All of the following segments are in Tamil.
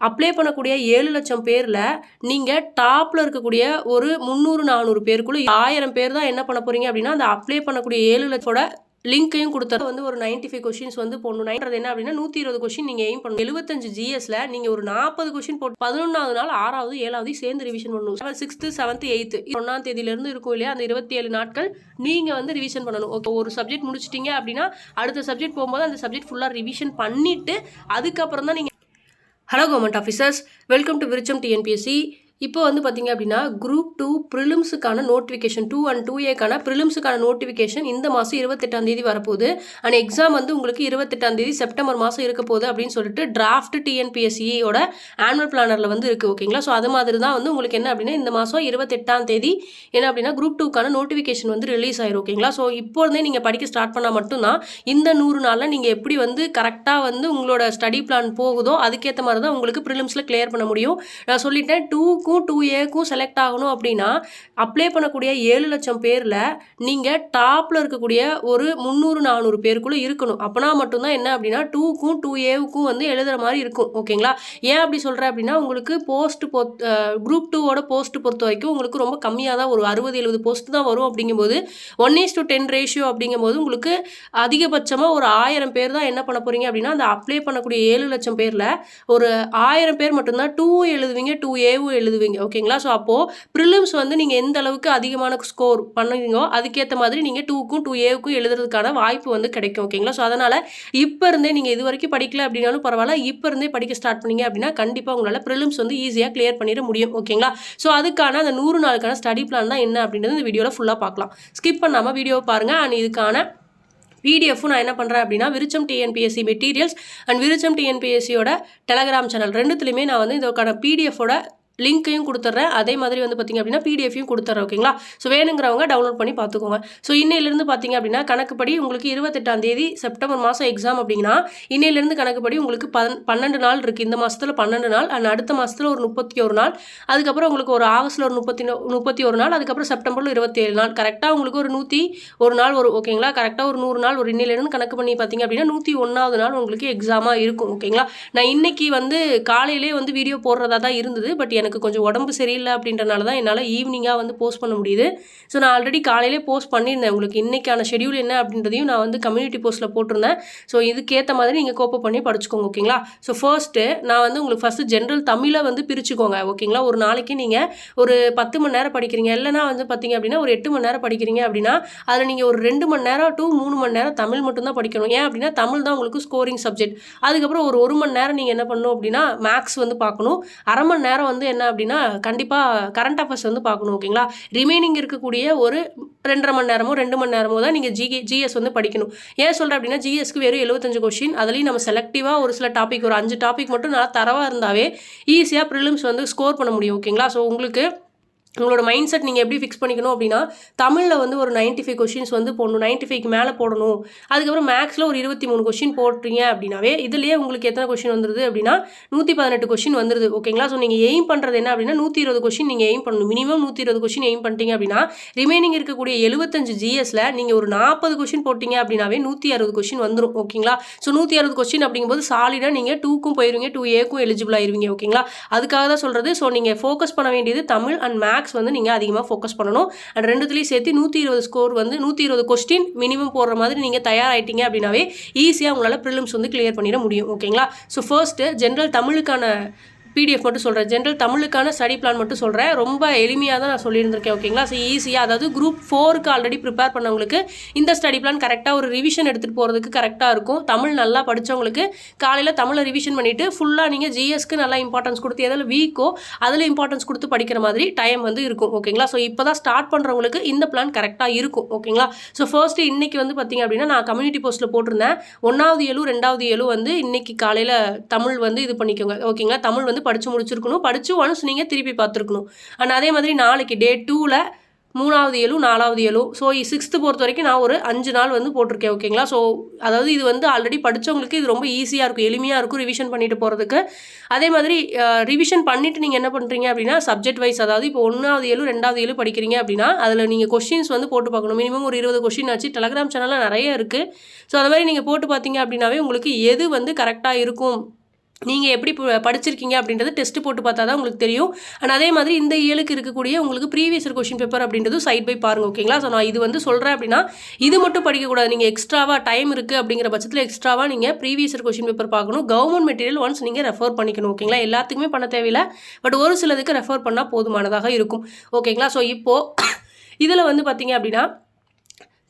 அப்ளை பண்ணக்கூடிய 7 லட்சம் பேரில் நீங்கள் டாப்பில் இருக்கக்கூடிய ஒரு 300-400 பேருக்குள்ளே 1000 பேர் தான் என்ன பண்ண போகிறீங்க அப்படின்னா அந்த அப்ளை பண்ணக்கூடிய 7 லட்சோட லிங்க்கையும் கொடுத்தது வந்து ஒரு 95 கொஷின்ஸ் வந்து போடணும். என்ன அப்படின்னா 120 கொஷின் நீங்கள் எய்ம் பண்ணணும். 75 ஜிஎஸ்ல நீங்கள் ஒரு 40 கொஷின் போட்டு 11வது நாள் 6வது 7வது சேர்ந்து ரிவிஷன் பண்ணணும். 6th 7th 8th 1ஆம் தேதியிலேருந்து இருக்கும் இல்லையா, அந்த 27 நாட்கள் நீங்கள் வந்து ரிவிஷன் பண்ணணும். ஓகே, ஒரு சப்ஜெக்ட் முடிச்சிட்டிங்க அப்படின்னா அடுத்த சப்ஜெக்ட் போகும்போது அந்த சப்ஜெக்ட் ஃபுல்லாக ரிவிஷன் பண்ணிவிட்டு அதுக்கப்புறம் தான் நீங்கள். Hello government officers, welcome to Virutcham TNPSC. இப்போ வந்து பார்த்தீங்க அப்படின்னா குரூப் 2 ப்ரிலிம்ஸுக்கான நோட்டிஃபிகேஷன் 2 and 2A ப்ரிலிம்ஸுக்கான நோட்டிஃபிகேஷன் இந்த மாதம் 28ஆம் தேதி வரப்போகுது. அண்ட் எக்ஸாம் வந்து உங்களுக்கு 28ஆம் தேதி செப்டம்பர் மாதம் இருக்க போகுது அப்படின்னு சொல்லிட்டு டிராஃப்ட் டிஎன்பிஎஸ்சியோட ஆனுவல் பிளானரில் வந்து இருக்குது. ஓகேங்களா, ஸோ அது மாதிரி தான் வந்து உங்களுக்கு என்ன அப்படின்னா இந்த மாதம் 28ஆம் தேதி என்ன அப்படின்னா குரூப் 2க்கான நோட்டிஃபிகேஷன் வந்து ரிலீஸ் ஆயிரும். ஓகேங்களா, ஸோ இப்போதே நீங்கள் படிக்க ஸ்டார்ட் பண்ணால் மட்டும்தான் இந்த 100 நாளில் நீங்கள் எப்படி வந்து கரெக்டாக வந்து உங்களோட ஸ்டடி பிளான் போகுதோ அதுக்கேற்ற மாதிரி தான் உங்களுக்கு ப்ரிலிம்ஸில் கிளியர் பண்ண முடியும். நான் சொல்லிட்டேன் 2A செலக்ட் ஆகணும் அப்படின்னா அப்ளை பண்ணக்கூடிய 7 லட்சம் பேரில் நீங்கள் டாப்பில் இருக்கக்கூடிய ஒரு 300-400 பேருக்குள்ளே இருக்கணும். அப்போனா மட்டும்தான் என்ன அப்படின்னா 2க்கும் 2Aவுக்கும் வந்து எழுதுகிற மாதிரி இருக்கும். ஓகேங்களா, ஏன் அப்படி சொல்கிறேன் அப்படின்னா உங்களுக்கு குரூப் 2ஓட போஸ்ட் பொறுத்த வரைக்கும் உங்களுக்கு ரொம்ப கம்மியாக தான் ஒரு 60-70 போஸ்ட் தான் வரும். அப்படிங்கும்போது 1:10 ரேஷியோ அப்படிங்கும்போது உங்களுக்கு அதிகபட்சமாக ஒரு 1000 பேர் தான் என்ன பண்ண போகிறீங்க அப்படின்னா அந்த அப்ளை பண்ணக்கூடிய 7 லட்சம் பேரில் ஒரு 1000 பேர் மட்டும்தான் 2வும் எழுதுவீங்க 2Aவும் எழுதுவீங்க. ஓகேங்களா, ஸோ அப்போது ப்ரிலிம்ஸ் வந்து நீங்கள் எந்த அளவுக்கு அதிகமான ஸ்கோர் பண்ணுவீங்களோ அதுக்கேற்ற மாதிரி நீங்கள் 2க்கும் 2Aவுக்கும் எழுதுறதுக்கான வாய்ப்பு வந்து கிடைக்கும். ஓகேங்களா, ஸோ அதனால் இப்போ இருந்தே நீங்கள் இது வரைக்கும் படிக்கல அப்படின்னாலும் பரவாயில்ல, இப்போ இருந்தே படிக்க ஸ்டார்ட் பண்ணீங்க அப்படின்னா கண்டிப்பாக உங்களால் ப்ரிலிம்ஸ் வந்து ஈஸியாக கிளியர் பண்ணிட முடியும். ஓகேங்களா, ஸோ அதுக்கான அந்த 100 நாளுக்கான ஸ்டடி பிளான் தான் என்ன அப்படின்றது இந்த வீடியோவில் ஃபுல்லாக பார்க்கலாம். ஸ்கிப் பண்ணாமல் வீடியோவை பாருங்கள். அண்ட் இதுக்கான பிடிஎஃப் நான் என்ன பண்ணுறேன் அப்படின்னா Virutcham TNPSC materials and Virutcham டிஎன்பிஎஸ்சியோட டெலகிராம் சேனல் ரெண்டுத்துலையுமே நான் வந்து இதற்கான பிடிஎஃபோட லிங்க்கையும் கொடுத்துட்றேன். அதே மாதிரி வந்து பார்த்திங்க அப்படின்னா பிடிஎஃபையும் கொடுத்துட்றேன். ஓகேங்களா, ஸோ வேணுங்கிறவங்க டவுன்லோட் பண்ணி பார்த்துக்கோங்க. ஸோ இன்னையிலேருந்து பார்த்திங்க அப்படின்னா கணக்குப்படி உங்களுக்கு 28ஆம் தேதி செப்டம்பர் மாதம் எக்ஸாம் அப்படின்னா இன்னையிலேருந்து கணக்குப்படி உங்களுக்கு 12 நாள் இருக்குது. இந்த மாதத்தில் 12 நாள் அண்ட் அடுத்த மாதத்தில் ஒரு 31 நாள், அதுக்கப்புறம் உங்களுக்கு ஒரு ஆகஸ்ட்டில் ஒரு 31 நாள், அதுக்கப்புறம் செப்டம்பரில் 27 நாள். கரெக்டாக உங்களுக்கு ஒரு 101 நாள் வரும். ஓகேங்களா, கரெக்டாக ஒரு 100 நாள் ஒரு இன்னையிலேருந்து கணக்கு பண்ணி பார்த்திங்க அப்படின்னா 101வது நாள் உங்களுக்கு எக்ஸாமாக இருக்கும். ஓகேங்களா, நான் இன்றைக்கி வந்து காலையிலே வந்து வீடியோ போடுறதா தான் இருந்தது. பட் எனக்கு கொஞ்சம் உடம்பு சரியில்லை அப்படின்றனால தான் என்னால் ஈவினிங்காக வந்து போஸ்ட் பண்ண முடியுது. ஸோ நான் ஆல்ரெடி காலையிலே போஸ்ட் பண்ணியிருந்தேன். உங்களுக்கு இன்றைக்கான ஷெடியூல் என்ன அப்படின்றதையும் நான் வந்து கம்யூனிட்டி போஸ்ட்டில் போட்டிருந்தேன். ஸோ இதுக்கேற்ற மாதிரி நீங்கள் கோப்பை பண்ணி படிச்சுக்கோங்க. ஓகேங்களா, ஸோ ஃபர்ஸ்ட்டு நான் வந்து உங்களுக்கு ஃபஸ்ட்டு ஜென்ரல் தமிழை வந்து பிரிச்சுக்கோங்க. ஓகேங்களா, ஒரு நாளைக்கு நீங்கள் ஒரு 10 மணி நேரம் படிக்கிறீங்க, இல்லைனா வந்து பார்த்தீங்க அப்படின்னா ஒரு 8 மணி நேரம் படிக்கிறீங்க அப்படின்னா அதில் நீங்கள் ஒரு 2 மணி நேரம் to 3 மணி நேரம் தமிழ் மட்டும்தான் படிக்கணும். ஏன் அப்படின்னா தமிழ் தான் உங்களுக்கு ஸ்கோரிங் சப்ஜெக்ட். அதுக்கப்புறம் ஒரு 1 மணி நேரம் நீங்கள் என்ன பண்ணணும் அப்படின்னா மேக்ஸ் வந்து பார்க்கணும். அரை மணி நேரம் வந்து என்ன அப்படின்னா கண்டிப்பாக கரண்ட் அஃபேர்ஸ் வந்து பார்க்கணும். ஓகேங்களா, ரிமைனிங் இருக்கக்கூடிய ஒரு 2.5 மணி நேரமோ 2 மணி நேரமோ தான் நீங்கள் ஜிஎஸ் வந்து படிக்கணும். ஏன் சொல்கிறேன் அப்படின்னா ஜிஎஸ்க்கு வெறும் 75 கொஷின், அதுலேயும் நம்ம செலக்டிவாக ஒரு சில டாபிக் ஒரு 5 டாபிக் மட்டும் நல்லா தரவாக இருந்தாவே ஈஸியாக ப்ரிலிம்ஸ் வந்து ஸ்கோர் பண்ண முடியும். ஓகேங்களா, ஸோ உங்களுக்கு உங்களோட மைண்ட் செட் நீங்கள் எப்படி ஃபிக்ஸ் பண்ணிக்கணும் அப்படின்னா தமிழில் வந்து ஒரு 95 கொஷின்ஸ் வந்து போடணும், 95க்கு மேலே போடணும். அதுக்கப்புறம் மேக்ஸில் ஒரு 23 கொஷின் போட்டுறீங்க அப்படின்னாவே இதுலேயே உங்களுக்கு எத்தனை கொஷின் வந்துடுது அப்படின்னா 118 கொஷின் வந்துடுது. ஓகேங்களா, ஸோ நீங்கள் எய்ம் பண்ணுறது என்ன அப்படின்னா 120 கொஷின் நீங்கள் எய்ம் பண்ணணும். மினிமம் 120 கொஷின் எய்ம் பண்ணிட்டீங்க அப்படின்னா ரிமைனிங் இருக்கக்கூடிய 75 ஜிஎஸ்ல நீங்கள் ஒரு 40 கொஷின் போட்டிங்க அப்படின்னாவே 160 கொஷின் வந்துடும். ஓகேங்களா, ஸோ 160 கொஷின் அப்படிங்கும்போது சாலிடாக நீங்கள் 2க்கும் போயிருவீங்க 2Aக்கும் எலிஜிபிள் ஆயிருவீங்க. ஓகேங்களா, அதுக்காக தான் சொல்கிறது. ஸோ நீங்கள் ஃபோக்கஸ் பண்ண வேண்டியது தமிழ் அண்ட் மேக்ஸ் வந்து நீங்கள் அதிகமாக ஃபோக்கஸ் பண்ணணும். அண்ட் ரெண்டுத்துலேயும் சேர்த்து 120 ஸ்கோர் வந்து 120 கொஸ்டின் மினிமம் போடுற மாதிரி நீங்கள் தயாராகிட்டீங்க அப்படின்னாவே ஈஸியாக உங்களால் ப்ரிலிம்ஸ் வந்து கிளியர் பண்ணிட முடியும். ஓகேங்களா, ஸோ ஃபர்ஸ்ட்டு ஜென்ரல் தமிழுக்கான பிடிஎஃப் மட்டும் சொல்கிறேன், ஜென்ரல் தமிழுக்கான ஸ்டடி பிளான் மட்டும் சொல்கிறேன். ரொம்ப எளிமையாக தான் நான் சொல்லியிருந்திருக்கேன். ஓகேங்களா, ஸோ ஈஸியாக அதாவது குரூப் 4க்கு ஆல்ரெடி ப்ரிப்பேர் பண்ணவங்களுக்கு இந்த ஸ்டடி பிளான் கரெக்டாக ஒரு ரிவிஷன் எடுத்துகிட்டு போகிறதுக்கு கரெக்டாக இருக்கும். தமிழ் நல்லா படித்தவங்களுக்கு காலையில் தமிழை ரிவிஷன் பண்ணிவிட்டு ஃபுல்லாக நீங்கள் ஜிஎஸ்க்கு நல்லா இம்பார்ட்டன்ஸ் கொடுத்து எதில் வீக்கோ அதில் இம்பார்ட்டன்ஸ் கொடுத்து படிக்கிற மாதிரி டைம் வந்து இருக்கும். ஓகேங்களா, ஸோ இப்போ தான் ஸ்டார்ட் பண்ணுறவங்களுக்கு இந்த பிளான் கரெக்டாக இருக்கும். ஓகேங்களா, ஸோ ஃபர்ஸ்ட்டு இன்றைக்கி வந்து பார்த்திங்க அப்படின்னா நான் கம்யூனிட்டி போஸ்ட்டில் போட்டிருந்தேன் 1வது ஏழு 2வது ஏழு வந்து இன்றைக்கி காலையில் தமிழ் வந்து இது பண்ணிக்கோங்க. ஓகேங்களா, தமிழ் வந்து படித்து முடிச்சிருக்கணும், படித்து ஒன்ஸ் நீங்கள் திருப்பி பார்த்துருக்கணும். அண்ட் அதே மாதிரி நாளைக்கு டே 2ல் 3வது ஏழு 4வது ஏழு, ஸோ 6th பொறுத்த வரைக்கும் நான் ஒரு 5 நாள் வந்து போட்டிருக்கேன். ஓகேங்களா, ஸோ அதாவது இது வந்து ஆல்ரெடி படித்தவங்களுக்கு இது ரொம்ப ஈஸியாக இருக்கும், எளிமையாக இருக்கும் ரிவிஷன் பண்ணிட்டு போகிறதுக்கு. அதே மாதிரி ரிவிஷன் பண்ணிவிட்டு நீங்கள் என்ன பண்ணுறீங்க அப்படின்னா சப்ஜெக்ட் வைஸ், அதாவது இப்போ 1வது ஏழு 2வது ஏழு படிக்கிறீங்க அப்படின்னா அதில் நீங்கள் கொஸ்டின்ஸ் வந்து போட்டு பார்க்கணும். மினிமம் ஒரு 20 கொஸ்டின் ஆச்சு. டெலகிராம் சேனலில் நிறைய இருக்குது. ஸோ அந்த மாதிரி நீங்கள் போட்டு பார்த்தீங்க அப்படின்னாவே உங்களுக்கு எது வந்து கரெக்டாக இருக்கும் நீங்கள் எப்படி படிச்சிருக்கீங்க அப்படின்றது டெஸ்ட் போட்டு பார்த்தா தான் உங்களுக்கு தெரியும். அண்ட் அதே மாதிரி இந்த இயலுக்கு இருக்கக்கூடிய உங்களுக்கு ப்ரீவியஸ் இயர் கொஷின் பேப்பர் அப்படின்றது சைட் பை பாருங்கள். ஓகேங்களா? ஸோ நான் இது வந்து சொல்கிறேன் அப்படின்னா இது மட்டும் படிக்கக்கூடாது. நீங்கள் எக்ஸ்ட்ராவாக டைம் இருக்குது அப்படிங்கிற பட்சத்தில் எக்ஸ்ட்ராவாக நீங்கள் ப்ரீவியஸ் இயர் கொஷின் பேப்பர் பார்க்கணும். கவர்மெண்ட் மெட்டீரியல் ஒன்ஸ் நீங்கள் ரெஃபர் பண்ணிக்கணும். ஓகேங்களா? எல்லாத்துக்குமே பண்ண தேவையில்லை, பட் ஒரு சிலதுக்கு ரெஃபர் பண்ணால் போதுமானதாக இருக்கும். ஓகேங்களா? ஸோ இப்போது இதில் வந்து பார்த்தீங்க அப்படின்னா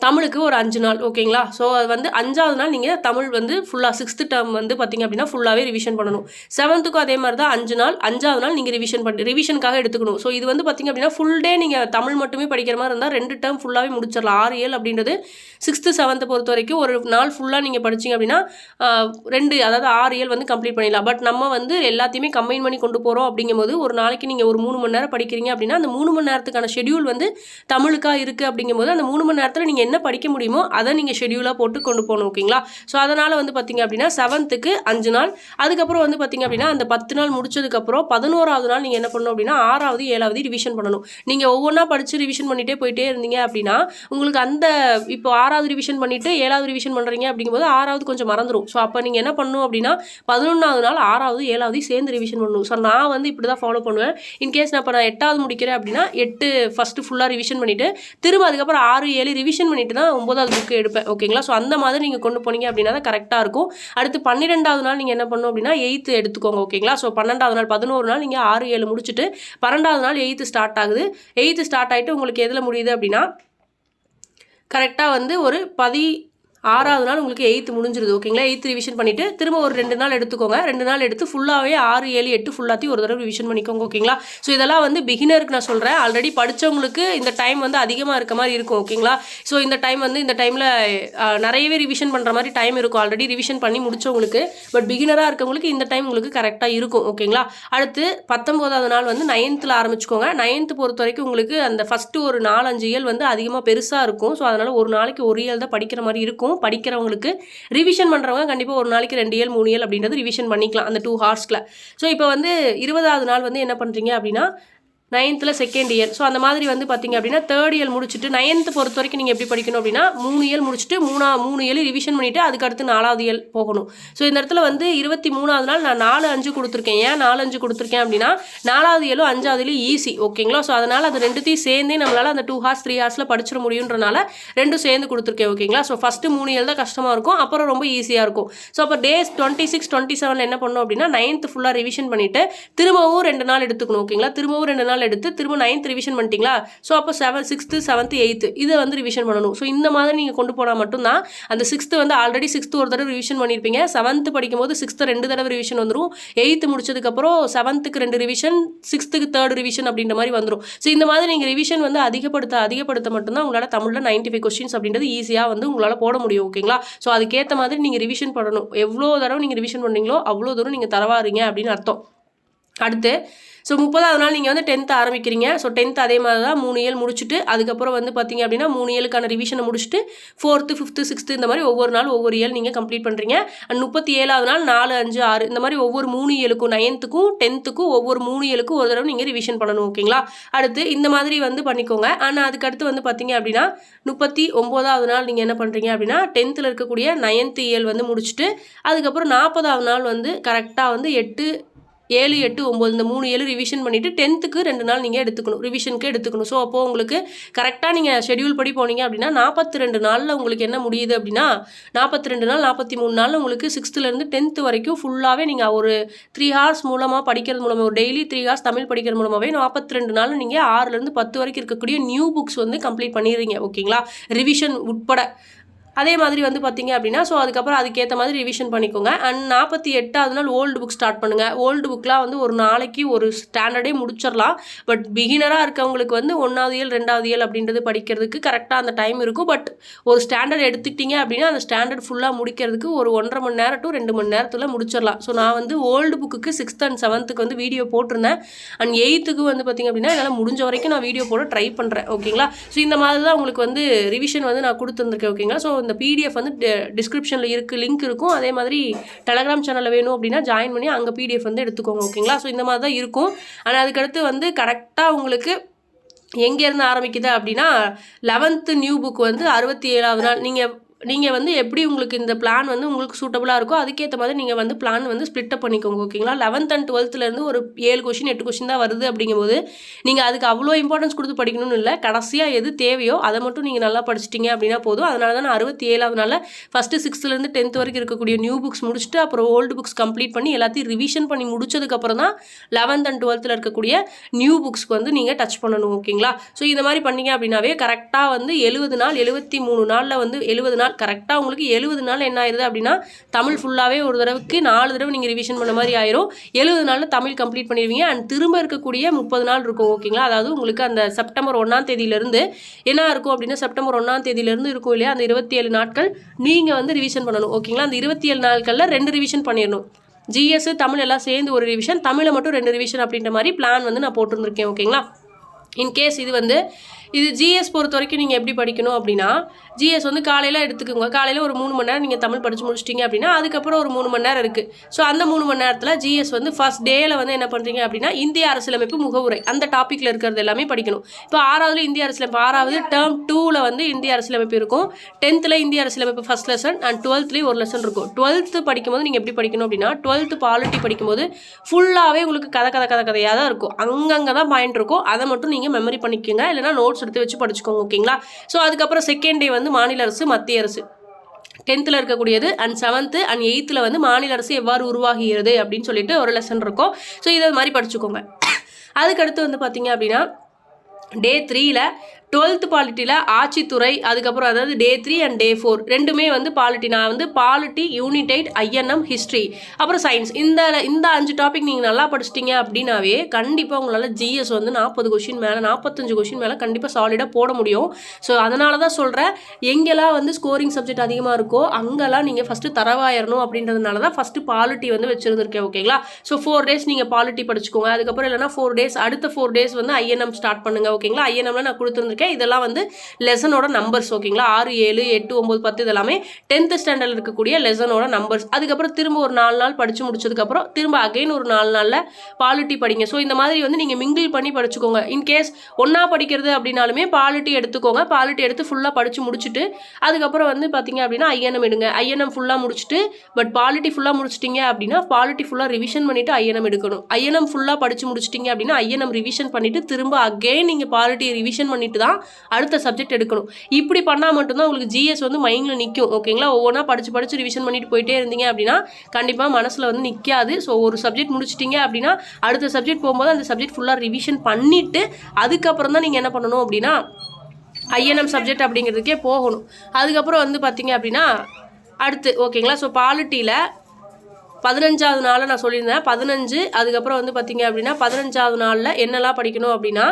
தமிழுக்கு ஒரு 5 நாள். ஓகேங்களா? ஸோ அது வந்து 5வது நாள் நீங்கள் தமிழ் வந்து ஃபுல்லாக 6th டேர்ம் வந்து பார்த்திங்க அப்படின்னா ஃபுல்லாகவே ரிவிஷன் பண்ணணும். 7த்துக்கும் அதே மாதிரி தான் 5 நாள். 5வது நாள் நீங்கள் ரிவிஷனுக்காக எடுத்துக்கணும். ஸோ இது வந்து பார்த்திங்க அப்படின்னா ஃபுல் டே நீங்கள் தமிழ் மட்டுமே படிக்கிற மாதிரி இருந்தால் 2 டேர்ம் ஃபுல்லாகவே முடிச்சிடலாம். 6 ஏழு அப்படின்றது 6th 7th பொறுத்த வரைக்கும் ஒரு நாள் ஃபுல்லாக நீங்கள் படிச்சிங்க அப்படின்னா 2 அதாவது 6 ஏழு வந்து கம்ப்ளீட் பண்ணிடலாம். பட் நம்ம வந்து எல்லாத்தையுமே கம்பைன் பண்ணி கொண்டு போகிறோம் அப்படிங்கும்போது ஒரு நாளைக்கு நீங்கள் ஒரு 3 மணி நேரம் படிக்கிறீங்க அப்படின்னா அந்த 3 மணி நேரத்துக்கான ஷெடியூல் வந்து தமிழுக்காக இருக்குது அப்படிங்கும்போது அந்த 3 மணி நேரத்தில் நீங்கள் என்ன படிக்க முடியுமோ அதை நீங்கள் ஷெடியூலாக போட்டு கொண்டு போகணும். ஓகேங்களா? ஸோ அதனால் வந்து பார்த்திங்க அப்படின்னா 7த்துக்கு 5 நாள், அதுக்கப்புறம் வந்து பார்த்திங்க அப்படின்னா அந்த 10 நாள் முடிச்சதுக்கப்புறம் 11வது நாள் நீங்கள் என்ன பண்ணணும் அப்படின்னா 6வது 7வது ரிவிஷன் பண்ணணும். நீங்கள் ஒவ்வொன்றா படித்து ரிவிஷன் பண்ணிகிட்டே போயிட்டே இருந்தீங்க அப்படின்னா உங்களுக்கு அந்த இப்போ 6வது ரிவிஷன் பண்ணிவிட்டு 7வது ரிவிஷன் பண்ணுறீங்க அப்படிங்கும்போது 6வது கொஞ்சம் மறந்துடும். ஸோ அப்போ நீங்கள் என்ன பண்ணணும் அப்படின்னா 11வது நாள் 6வது 7வது சேர்ந்து ரிவிஷன் பண்ணணும். ஸோ நான் வந்து இப்படி தான் ஃபாலோ பண்ணுவேன். இன்கேஸ் நான் இப்போ 8வது முடிக்கிறேன் அப்படின்னா 8 ஃபஸ்ட்டு ஃபுல்லாக ரிவிஷன் பண்ணிவிட்டு திரும்ப அதுக்கப்புறம் 6 7 ரிவிஷன் பண்ணிவிட்டு தான் 9வது புக்கு எடுப்பேன். ஓகேங்களா? ஸோ அந்த மாதிரி நீங்கள் கொண்டு போனீங்க அப்படின்னா தான் கரெக்டாக இருக்கும். அடுத்து 12வது நாள் நீங்கள் என்ன பண்ணணும் அப்படின்னா 8th எடுத்துக்கோங்க. ஓகேங்களா? ஸோ 12வது நாள் 11 நாள் நீங்கள் 6 7 முடிச்சுட்டு 12வது நாள் 8th ஸ்டார்ட் ஆகுது. 8th ஸ்டார்ட் ஆகிட்டு உங்களுக்கு எதில் முடியுது அப்படின்னா கரெக்டாக வந்து ஒரு 6வது நாள் உங்களுக்கு 8th முடிஞ்சிருது. ஓகேங்களா? 8th ரிவிஷன் பண்ணிவிட்டு திரும்ப ஒரு 2 நாள் எடுத்துக்கோங்க. 2 நாள் எடுத்து ஃபுல்லாகவே 6 7 8 ஃபுல்லாத்தையும் ஒரு தடவை ரிவிஷன் பண்ணிக்கோங்க. ஓகேங்களா? ஸோ இதெல்லாம் வந்து பிகினருக்கு நான் சொல்கிறேன். ஆல்ரெடி படித்தவங்களுக்கு இந்த டைம் வந்து அதிகமாக இருக்க மாதிரி இருக்கும். ஓகேங்களா? ஸோ இந்த டைம் வந்து இந்த டைமில் நிறையவே ரிவிஷன் பண்ணுற மாதிரி டைம் இருக்கும் ஆல்ரெடி ரிவிஷன் பண்ணி முடித்தவங்களுக்கு. பட் பிகினராக இருக்கவங்களுக்கு இந்த டைம் உங்களுக்கு கரெக்டாக இருக்கும். ஓகேங்களா? அடுத்து 19வது நாள் வந்து 9th ஆரம்பிச்சுக்கோங்க. 9th பொறுத்த வரைக்கும் உங்களுக்கு அந்த ஃபஸ்ட்டு ஒரு 4-5 இயல் வந்து அதிகமாக பெருசாக இருக்கும். ஸோ அதனால் ஒரு நாளைக்கு ஒரு இயல் தான் படிக்கிற மாதிரி இருக்கும். படிக்கிறவங்களுக்கு ரிவிஷன் பண்ணுறவங்க கண்டிப்பாக ஒரு நாளைக்கு 2 இயல் 3 இயல் அப்படின்றது ரிவிஷன் பண்ணிக்கலாம் அந்த 2 ஹார்ஸ்க்குள்ள. ஸோ இப்போ வந்து 20வது நாள் வந்து என்ன பண்ணுறீங்க அப்படின்னா 9th செகண்ட் இயர். ஸோ அந்த மாதிரி வந்து பார்த்திங்க அப்படின்னா 3rd இயர் முடிச்சுட்டு 9th பொறுத்த வரைக்கும் நீங்கள் எப்படி படிக்கணும் அப்படின்னா 3 இயல் முடிச்சுட்டு 3 இயல் ரிவிஷன் பண்ணிவிட்டு அதுக்கடுத்து 4வது இயல் போகணும். ஸோ இந்த இடத்துல வந்து 23வது நாள் நான் 4-5 கொடுத்துருக்கேன். ஏன் 4-5 கொடுத்துருக்கேன் அப்படின்னா 4வது இயலும் 5வது இயலும் ஈஸி. ஓகேங்களா? ஸோ அதனால் அது ரெண்டுத்தையும் சேர்ந்தே நம்மளால் அந்த 2 ஹார்ஸ் 3 ஹார்ஸில் படிச்சிட முடியுன்றனால ரெண்டும் சேர்ந்து கொடுத்துருக்கேன். ஓகேங்களா? ஸோ ஃபஸ்ட்டு 3 இயல் தான் கஷ்டமாக இருக்கும், அப்புறம் ரொம்ப ஈஸியாக இருக்கும். ஸோ அப்போ டேஸ் 26 27 என்ன பண்ணணும் அப்படின்னா 9th ஃபுல்லாக ரிவிஷன் பண்ணிவிட்டு திரும்பவும் 2 நாள் எடுத்துக்கணும். ஓகேங்களா? திரும்பவும் 2 நாள் எடுத்து திரும்ப 9th ரிவிஷன் பண்ணிட்டீங்களா? ஸோ அப்போ 6th 7th 8th இதை வந்து ரிவிஷன் பண்ணணும். ஸோ இந்த மாதிரி நீங்கள் கொண்டு போனால் மட்டும்தான் அந்த 6th வந்து ஆல்ரெடி 6th ஒரு தடவை ரிவிஷன் பண்ணியிருப்பீங்க. 7th படிக்கும்போது 6th 2 தடவை ரிவிஷன் வந்துடும். 8th முடிச்சதுக்கப்புறம் 7th 2 revision, 6th 3rd revision அப்படின்ற மாதிரி வந்துடும். ஸோ இந்த மாதிரி நீங்கள் ரிவிஷன் வந்து அதிகப்படுத்த மட்டும்தான் உங்களால் தமிழில் 95 கொஸ்டின்ஸ் அப்படின்றது ஈஸியாக வந்து உங்களால் போட முடியும். ஓகேங்களா? ஸோ அதுக்கேற்ற மாதிரி நீங்கள் ரிவிஷன் பண்ணணும். எவ்வளோ தடவை நீங்கள் ரிவிஷன் பண்ணீங்களோ அவ்வளோ தூரம் நீங்கள் தரவாறீங்க அப்படின்னு அர்த்தம். அடுத்து ஸோ 30வது நாள் நீங்கள் வந்து 10th ஆரம்பிக்கிறீங்க. ஸோ 10th அதே மாதிரி தான் 3 இயல் முடிச்சுட்டு அதுக்கப்புறம் வந்து பார்த்தீங்க அப்படின்னா 3 இயலுக்கான ரிவிஷனை முடிச்சுட்டு 4th 5th 6th இந்த மாதிரி ஒவ்வொரு நாள் ஒவ்வொரு இயல் நீங்கள் கம்ப்ளீட் பண்ணுறீங்க. அண்ட் 37வது நாள் 4 5 6 இந்த மாதிரி ஒவ்வொரு 3 இயலுக்கும் 9th-க்கும் 10th-க்கும் ஒவ்வொரு 3 இயலுக்கும் ஒரு தடவை நீங்கள் ரிவிஷன் பண்ணணும். ஓகேங்களா? அடுத்து இந்த மாதிரி வந்து பண்ணிக்கோங்க. ஆனால் அதுக்கடுத்து வந்து பார்த்தீங்க அப்படின்னா 39வது நாள் நீங்கள் என்ன பண்ணுறீங்க அப்படின்னா 10th இருக்கக்கூடிய 9th இயல் வந்து முடிச்சுட்டு அதுக்கப்புறம் 40வது நாள் வந்து கரெக்டாக வந்து 8 7 8 9 இந்த 3 இயல் ரிவிஷன் பண்ணிவிட்டு 10th-க்கு 2 நாள் நீங்கள் எடுத்துக்கணும், ரிவிஷனுக்கு எடுத்துக்கணும். ஸோ அப்போது உங்களுக்கு கரெக்டாக நீங்கள் ஷெடியூல் படி போனீங்க அப்படின்னா 42 நாளில் உங்களுக்கு என்ன முடியுது அப்படின்னா 42 நாள் 43 நாளில் உங்களுக்கு 6th-லேருந்து 10th வரைக்கும் ஃபுல்லாகவே நீங்கள் ஒரு 3 ஹார்ஸ் மூலமாக படிக்கிறது மூலமாக ஒரு டெய்லி 3 ஹார்ஸ் தமிழ் படிக்கிறது மூலமாகவே 42 நாளில் நீங்கள் 6லேருந்து 10 வரைக்கும் இருக்கக்கூடிய நியூ புக்ஸ் வந்து கம்ப்ளீட் பண்ணிடுறீங்க. ஓகேங்களா? ரிவிஷன் உட்பட. அதே மாதிரி வந்து பார்த்தீங்க அப்படின்னா ஸோ அதுக்கப்புறம் அதுக்கேற்ற மாதிரி ரிவிஷன் பண்ணிக்கோங்க. அண்ட் 48வது நாள் ஓல்டு புக் ஸ்டார்ட் பண்ணுங்கள். ஓல்டு புக்கெலாம் வந்து ஒரு நாளைக்கு ஒரு ஸ்டாண்டர்டே முடிச்சிடலாம். பட் பிகினராக இருக்கவங்களுக்கு வந்து 1வது இயல் 2வது இயல் அப்படின்றது படிக்கிறதுக்கு கரெக்டாக அந்த டைம் இருக்கும். பட் ஒரு ஸ்டாண்டர்ட் எடுத்துக்கிட்டிங்க அப்படின்னா அந்த ஸ்டாண்டர்ட் ஃபுல்லாக முடிக்கிறதுக்கு ஒரு 1.5 மணி நேரம் to 2 மணி நேரத்தில் முடிச்சிடலாம். ஸோ நான் வந்து ஓல்டு புக்குக்கு 6th and 7th வந்து வீடியோ போட்டிருந்தேன். அண்ட் 8th வந்து பார்த்திங்க அப்படின்னா என்னால் முடிஞ்ச வரைக்கும் நான் வீடியோ போட ட்ரை பண்ணுறேன். ஓகேங்களா? ஸோ இந்த மாதிரி தான் உங்களுக்கு வந்து ரிவிஷன் வந்து நான் கொடுத்துருந்துருக்கேன். ஓகேங்களா? ஸோ இந்த பிடிஎஃப் வந்து டிஸ்கிரிப்ஷனில் இருக்குது, லிங்க் இருக்கும். அதே மாதிரி டெலகிராம் சேனலில் வேணும் அப்படின்னா ஜாயின் பண்ணி அங்கே பிடிஎஃப் வந்து எடுத்துக்கோங்க. ஓகேங்களா? ஸோ இந்த மாதிரி தான் இருக்கும். ஆனால் அதுக்கடுத்து வந்து கரெக்டாக உங்களுக்கு எங்கேருந்து ஆரம்பிக்குது அப்படின்னா 11th நியூ புக் வந்து 67வது நாள் நீங்கள் நீங்கள் வந்து எப்படி உங்களுக்கு இந்த பிளான் வந்து உங்களுக்கு சூட்டபுளாக இருக்கோ அதுக்கேற்ற மாதிரி நீங்கள் வந்து பிளான் வந்து ஸ்ப்ளிட் அப் பண்ணிக்கோங்க. ஓகேங்களா? 11th and 12thலேருந்து ஒரு 7 கொஷின் 8 கொஷின் தான் வருது அப்படிங்கும்போது நீங்கள் அதுக்கு அவ்வளோ இம்பார்ட்டன்ஸ் கொடுத்து படிக்கணும்னு இல்லை. கடைசியாக எது தேவையோ அதை மட்டும் நீங்கள் நல்லா படிச்சிட்டிங்க அப்படின்னா போதும். அதனால தான் நான் 67வது நாளில் ஃபஸ்ட்டு 6th-லேருந்து 10th வரைக்கும் இருக்கக்கூடிய நியூ புக்ஸ் முடிச்சுட்டு அப்புறம் ஓல்டு புக்ஸ் கம்ப்ளீட் பண்ணி எல்லாத்தையும் ரிவிஷன் பண்ணி முடிச்சதுக்கப்புறம் தான் 11th and 12th இருக்கக்கூடிய நியூ புக்ஸ்க்கு வந்து நீங்கள் டச் பண்ணணும். ஓகேங்களா? ஸோ இந்த மாதிரி பண்ணீங்க அப்படின்னாவே கரெக்டாக வந்து 70 நாள் 73 நாளில் வந்து 70 நாள் கரெக்டாக உங்களுக்கு 70 நாள் என்ன ஆயிடுது அப்படின்னா தமிழ் ஃபுல்லாகவே ஒரு தடவைக்கு 4 தடவை நீங்கள் ரிவிஷன் பண்ண மாதிரி ஆயிரும். 70 நாளில் தமிழ் கம்ப்ளீட் பண்ணிடுவீங்க. அண்ட் திரும்ப இருக்கக்கூடிய 30 நாள் இருக்கும். ஓகேங்களா? அதாவது உங்களுக்கு அந்த செப்டம்பர் 1ஆம் தேதியிலேருந்து என்ன இருக்கும் அப்படின்னா செப்டம்பர் 1ஆம் தேதியிலேருந்து இருக்கும் இல்லையா, அந்த 27 நாட்கள் நீங்கள் வந்து ரிவிஷன் பண்ணணும். ஓகேங்களா? அந்த 27 நாட்களில் 2 ரிவிஷன் பண்ணிடணும். ஜிஎஸ் தமிழ் எல்லாம் சேர்ந்து ஒரு ரிவிஷன், தமிழை மட்டும் 2 ரிவிஷன் அப்படின்ற மாதிரி பிளான் வந்து நான் போட்டுருந்துருக்கேன். ஓகேங்களா? இன்கேஸ் இது ஜிஎஸ் பொறுத்த வரைக்கும் நீங்கள் எப்படி படிக்கணும் அப்படின்னா ஜிஎஸ் வந்து காலையில் எடுத்துக்கோங்க. காலையில் ஒரு 3 மணி நேரம் நீங்கள் தமிழ் படித்து முடிச்சிட்டிங்க அப்படின்னா அதுக்கப்புறம் ஒரு 3 மணி நேரம் இருக்குது. ஸோ அந்த 3 மணி நேரத்தில் ஜிஎஸ் வந்து ஃபர்ஸ்ட் டேயில் வந்து என்ன பண்ணுறீங்க அப்படின்னா இந்திய அரசியலமைப்பு முகவுரை அந்த டாப்பிக்கில் இருக்கிறது எல்லாமே படிக்கணும். இப்போ 6வது இந்திய அரசியலமைப்பு 6வது டேர்ம் 2ல் வந்து இந்திய அரசியலமைப்பு இருக்கும். 10th இந்திய அரசியலமைப்பு ஃபர்ஸ்ட் லெசன் அண்ட் 12th ஒரு லெசன் இருக்கும். 12th படிக்கும்போது நீங்கள் எப்படி படிக்கணும் அப்படின்னா 12th பாலிட்டி படிக்கும்போது ஃபுல்லாகவே உங்களுக்கு கதையாக தான் இருக்கும். அங்கங்கே தான் பாயிண்ட் இருக்கும். அதை மட்டும் நீங்கள் மெமரி பண்ணிக்கோங்க, இல்லைனா நோட்ஸ் எடுத்து வச்சு படிச்சுக்கோங்க. ஓகேங்களா? ஸோ அதுக்கப்புறம் செகண்ட் டே வந்து மாநில அரசு மத்திய அரசு 10th இருக்கக்கூடியது அண்ட் 7th and 8th வந்து மாநில அரசு எவ்வாறு உருவாகிறது அப்படின்னு சொல்லிட்டு ஒரு லெசன் இருக்கும். ஸோ இதை மாதிரி படிச்சுக்கோங்க. அதுக்கடுத்து வந்து பார்த்தீங்க அப்படின்னா டே 3ல் 12th பாலிட்டியில் ஆட்சித்துறை, அதுக்கப்புறம் அதாவது டே 3 and டே 4 ரெண்டுமே வந்து பாலிட்டி. நான் வந்து பாலிட்டி, யூனிட் 8, ஐஎன்எம், ஹிஸ்ட்ரி, அப்புறம் சயின்ஸ் இந்த 5 டாபிக் நீங்கள் நல்லா படிச்சிட்டிங்க அப்படின்னாவே கண்டிப்பாக உங்களால் ஜிஎஸ் வந்து 40 கொஷின் மேலே 45 கொஷின் மேலே கண்டிப்பாக சாலிடாக போட முடியும். ஸோ அதனால தான் சொல்கிறேன், எங்கெல்லாம் வந்து ஸ்கோரிங் சப்ஜெக்ட் அதிகமாக இருக்கோ அங்கெல்லாம் நீங்கள் ஃபஸ்ட்டு தரவாயிரணும் அப்படின்றதுனால தான் ஃபஸ்ட்டு பாலிட்டி வந்து வச்சுருந்துருக்கேன். ஓகேங்களா? ஸோ 4 days நீங்கள் பாலிட்டி படிச்சுக்கோங்க. அதுக்கப்புறம் இல்லைனா 4 days அடுத்த 4 days வந்து ஐஎன்எம் ஸ்டார்ட் பண்ணுங்கள். ஓகேங்களா? ஐஎன்எம்ல நான் கொடுத்துருந்துருக்கேன். இதெல்லாம் வந்து லெசனோட நம்பர்ஸ். ஓகேங்களா? 6, 7, 8, 9, 10 இதெல்லாமே 10th ஸ்டாண்டர்ட் இருக்கக்கூடிய லெசனோட நம்பர்ஸ். அதுக்கப்புறம் திரும்ப ஒரு 4 நாள் படித்து முடிச்சதுக்கப்புறம் திரும்ப அகைன் ஒரு 4 நாளில் பாலிட்டி படிங்க. ஸோ இந்த மாதிரி வந்து நீங்கள் மிங்கிள் பண்ணி படிச்சுக்கோங்க. இன்கேஸ் ஒன்றா படிக்கிறது அப்படின்னாலுமே பாலிட்டி எடுத்துக்கோங்க. பாலிட்டி எடுத்து ஃபுல்லாக படித்து முடிச்சுட்டு அதுக்கப்புறம் வந்து பார்த்தீங்க அப்படின்னா ஐஎன்எம் எடுங்க. ஐஎன்எம் ஃபுல்லாக முடிச்சுட்டு பட் பாலிட்டி ஃபுல்லாக முடிச்சிட்டிங்க அப்படின்னா பாலிட்டி ஃபுல்லாக ரிவிஷன் பண்ணிவிட்டு ஐஎன்எம் எடுக்கணும். ஐஎன்எம் ஃபுல்லாக படித்து முடிச்சிட்டிங்க அப்படின்னா ஐஎன்எம் ரிவிஷன் பண்ணிவிட்டு திரும்ப அகைன் நீங்கள் பாலிட்டி ரிவிஷன் பண்ணிட்டு தான் அடுத்த சப்ஜெக்ட் எடுக்கணும். இப்படி பண்ணால் மட்டும்தான் உங்களுக்கு ஜிஎஸ் வந்து மைண்டில் நிற்கும். ஓகேங்களா? ஒவ்வொன்றா படித்து ரிவிஷன் பண்ணிட்டு போயிட்டே இருந்தீங்க அப்படின்னா கண்டிப்பாக மனசில் வந்து நிற்காது. ஸோ ஒரு சப்ஜெக்ட் முடிச்சிட்டிங்க அப்படின்னா அடுத்த சப்ஜெக்ட் போகும்போது அந்த சப்ஜெக்ட் ஃபுல்லாக ரிவிஷன் பண்ணிவிட்டு அதுக்கப்புறம் தான் நீங்கள் என்ன பண்ணணும் அப்படின்னா ஐஎன்எம் சப்ஜெக்ட் அப்படிங்கிறதுக்கே போகணும். அதுக்கப்புறம் வந்து பார்த்தீங்க அப்படின்னா அடுத்து ஓகேங்களா? ஸோ பாலிட்டியில் 15வது நாளில் நான் சொல்லியிருந்தேன் 15. அதுக்கப்புறம் வந்து பார்த்தீங்க அப்படின்னா 15வது நாளில் என்னெல்லாம் படிக்கணும் அப்படின்னா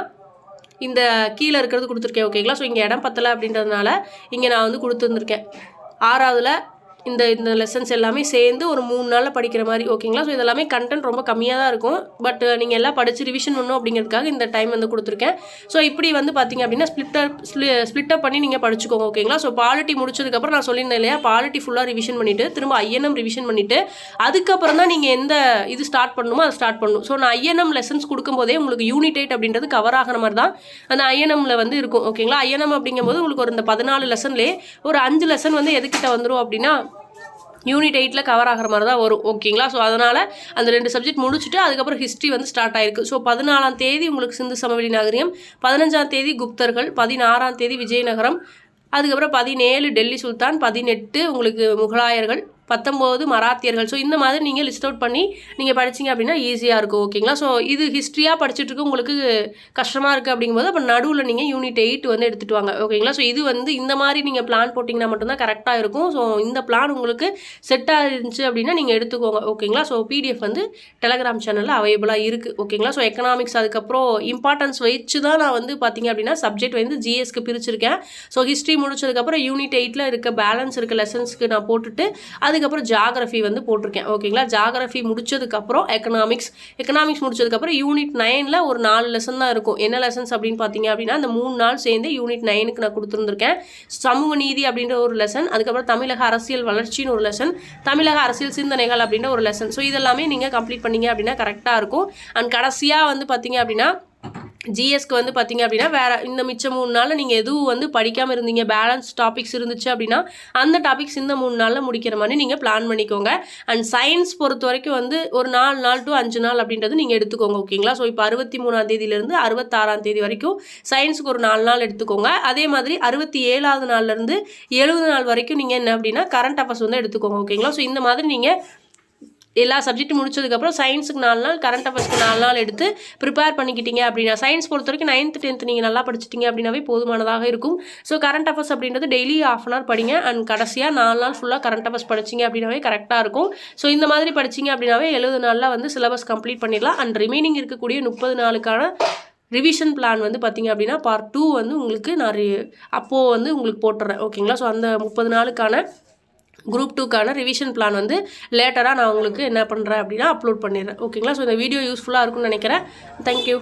இந்த கீழே இருக்கிறது கொடுத்துருக்கேன். ஓகேங்களா? ஸோ இங்கே இடம் பத்தலை அப்படின்றதுனால இங்கே நான் வந்து கொடுத்துருந்துருக்கேன். 6வதுல இந்த லெசன்ஸ் எல்லாமே சேர்ந்து ஒரு 3 நாளில் படிக்கிற மாதிரி. ஓகேங்களா? ஸோ இதெல்லாமே கண்டென்ட் ரொம்ப கம்மியாக தான் இருக்கும். பட் நீங்கள் எல்லாம் படித்து ரிவிஷன் பண்ணணும் அப்படிங்கிறதுக்காக இந்த டைம் வந்து கொடுத்துருக்கேன். ஸோ இப்படி வந்து பார்த்தீங்க அப்படின்னா ஸ்ப்ளிட் அப் பண்ணி நீங்கள் படிச்சுக்கோங்க. ஓகேங்களா? ஸோ பாலிட்டி முடிச்சதுக்கப்புறம் நான் சொல்லியிருந்தேன் இல்லையா, பாலிட்டி ஃபுல்லாக ரிவிஷன் பண்ணிவிட்டு திரும்ப ஐஎன்எம் ரிவிஷன் பண்ணிவிட்டு அதுக்கப்புறம் தான் நீங்கள் எந்த இது ஸ்டார்ட் பண்ணணுமோ அதை ஸ்டார்ட் பண்ணணும். ஸோ நான் ஐஎன்எம் லெசன்ஸ் கொடுக்கும்போதே உங்களுக்கு யூனிட் 8 அப்படின்றது கவர் ஆகிற மாதிரி தான் அந்த ஐஎன்எம்ல வந்து இருக்கும். ஓகேங்களா? ஐஎன்எம் அப்படிங்கும்போது உங்களுக்கு ஒரு இந்த 14 லெசன்லேயே ஒரு 5 லெசன் வந்து எதுக்கிட்ட வந்துடும் அப்படின்னா யூனிட் 8ல் கவர் ஆகிற மாதிரி தான் வரும். ஓகேங்களா? ஸோ அதனால் அந்த 2 சப்ஜெக்ட் முடிச்சுட்டு அதுக்கப்புறம் ஹிஸ்ட்ரி வந்து ஸ்டார்ட் ஆயிருக்கு. ஸோ 14ஆம் தேதி உங்களுக்கு சிந்து சமவெளி நாகரிகம், 15ஆம் தேதி குப்தர்கள், 16ஆம் தேதி விஜயநகரம், அதுக்கப்புறம் 17 டெல்லி சுல்தான், 18 உங்களுக்கு முகலாயர்கள், 19 மராத்தியர்கள். ஸோ இந்த மாதிரி நீங்கள் லிஸ்ட் அவுட் பண்ணி நீங்கள் படிச்சிங்க அப்படின்னா ஈஸியாக இருக்கும். ஓகேங்களா? ஸோ இது ஹிஸ்ட்ரியாக படிச்சுட்டு உங்களுக்கு கஷ்டமாக இருக்குது அப்படிங்கும்போது அப்போ நடுவில் நீங்கள் யூனிட் 8 வந்து எடுத்துகிட்டு வாங்க. ஓகேங்களா? ஸோ இது வந்து இந்த மாதிரி நீங்கள் பிளான் போட்டிங்கன்னா மட்டும்தான் கரெக்டாக இருக்கும். ஸோ இந்த பிளான் உங்களுக்கு செட்டாக இருந்துச்சு அப்படின்னா நீங்கள் எடுத்துக்கோங்க. ஓகேங்களா? ஸோ பிடிஎஃப் வந்து டெலகிராம் சேனலில் அவைலபிளாக இருக்குது. ஓகேங்களா? ஸோ எக்கனாமிக்ஸ் அதுக்கப்புறம் இம்பார்ட்டன்ஸ் வச்சு தான் நான் வந்து பார்த்தீங்க அப்படின்னா சப்ஜெக்ட் வந்து ஜிஎஸ்க்கு பிரிச்சிருக்கேன். ஸோ ஹிஸ்ட்ரி முடிச்சதுக்கப்புறம் யூனிட் 8ல் இருக்க பேலன்ஸ் இருக்க லெசன்ஸ்க்கு நான் போட்டுட்டு அதுக்கப்புறம் ஜியாகிரஃபி வந்து போட்டிருக்கேன். ஓகேங்களா? ஜியாகிரஃபி முடிச்சதுக்கப்புறம் எக்கனாமிக்ஸ் முடிச்சதுக்கப்புறம் யூனிட் 9ல் ஒரு 4 லெசன் தான் இருக்கும். என்ன லெசன்ஸ் அப்படின்னு பார்த்தீங்க அப்படின்னா அந்த 3 நாள் சேர்ந்து யூனிட் 9க்கு நான் கொடுத்துருந்துருக்கேன். சமூக நீதி அப்படின்ற ஒரு லெசன், அதுக்கப்புறம் தமிழக அரசியல் வளர்ச்சின்னு ஒரு லெசன், தமிழக அரசியல் சிந்தனைகள் அப்படின்ற ஒரு லெசன். ஸோ இதெல்லாமே நீங்கள் கம்ப்ளீட் பண்ணீங்க அப்படின்னா கரெக்டாக இருக்கும். அண்ட் கடைசியாக வந்து பார்த்தீங்க அப்படின்னா ஜிஎஸ்க்கு வந்து பார்த்தீங்க அப்படின்னா வேறு இந்த மிச்சம் 3 நாளில் நீங்கள் எதுவும் வந்து படிக்காமல் இருந்தீங்க, பேலன்ஸ் டாபிக்ஸ் இருந்துச்சு அப்படின்னா அந்த டாபிக்ஸ் இந்த 3 நாளில் முடிக்கிற மாதிரி நீங்கள் பிளான் பண்ணிக்கோங்க. அண்ட் சயின்ஸ் பொறுத்த வரைக்கும் வந்து ஒரு 4 நாள் டு 5 நாள் அப்படின்றது நீங்கள் எடுத்துக்கோங்க. ஓகேங்களா? ஸோ இப்போ 23ஆம் தேதியிலேருந்து 66ஆம் தேதி வரைக்கும் சயின்ஸுக்கு ஒரு 4 நாள் எடுத்துக்கோங்க. அதே மாதிரி 67ஆவது நாள்லேருந்து 70 நாள் வரைக்கும் நீங்கள் என்ன அப்படின்னா கரண்ட் அஃபேர்ஸ் வந்து எடுத்துக்கோங்க. ஓகேங்களா? ஸோ இந்த மாதிரி நீங்கள் எல்லா சப்ஜெக்ட் முடிச்சதுக்கப்புறம் சயின்ஸுக்கு 4 நாள், கரண்ட் அஃபேர்ஸ்க்கு 4 நாள் எடுத்து ப்ரிப்பேர் பண்ணிக்கிட்டீங்க அப்படின்னா, சயின்ஸ் பொறுத்த வரைக்கும் 9th 10th நீங்கள் நல்லா படிச்சிட்டிங்க அப்படின்னாவே போதுமானதாக இருக்கும். ஸோ கரண்ட் அஃபேர்ஸ் அப்படின்றது டெய்லி ½ அன் ஹவர் படிங்க. அண்ட் கடைசியாக 4 நாள் ஃபுல்லாக கரண்ட் அஃபேர்ஸ் படிச்சிங்க அப்படின்னாவே கரெக்டாக இருக்கும். ஸோ இந்த மாதிரி படிச்சிங்க அப்படின்னாவே 70 நாளில் வந்து சிலபஸ் கம்ப்ளீட் பண்ணிடலாம். அண்ட் ரிமைனிங் இருக்கக்கூடிய 30 நாளுக்கான ரிவிஷன் பிளான் வந்து பார்த்திங்க அப்படின்னா பார்ட் 2 வந்து உங்களுக்கு நான் அப்போது வந்து உங்களுக்கு போட்டுறேன். ஓகேங்களா? ஸோ அந்த 30 நாளுக்கான குரூப் 2க்கான ரிவிஷன் பிளான் வந்து லேட்டராக நான் உங்களுக்கு என்ன பண்ணுறேன் அப்படின்னா அப்லோட் பண்ணிடுறேன். ஓகேங்களா? ஸோ இந்த வீடியோ யூஸ்ஃபுல்லாக இருக்கும்னு நினைக்கிறேன். தேங்க்யூ.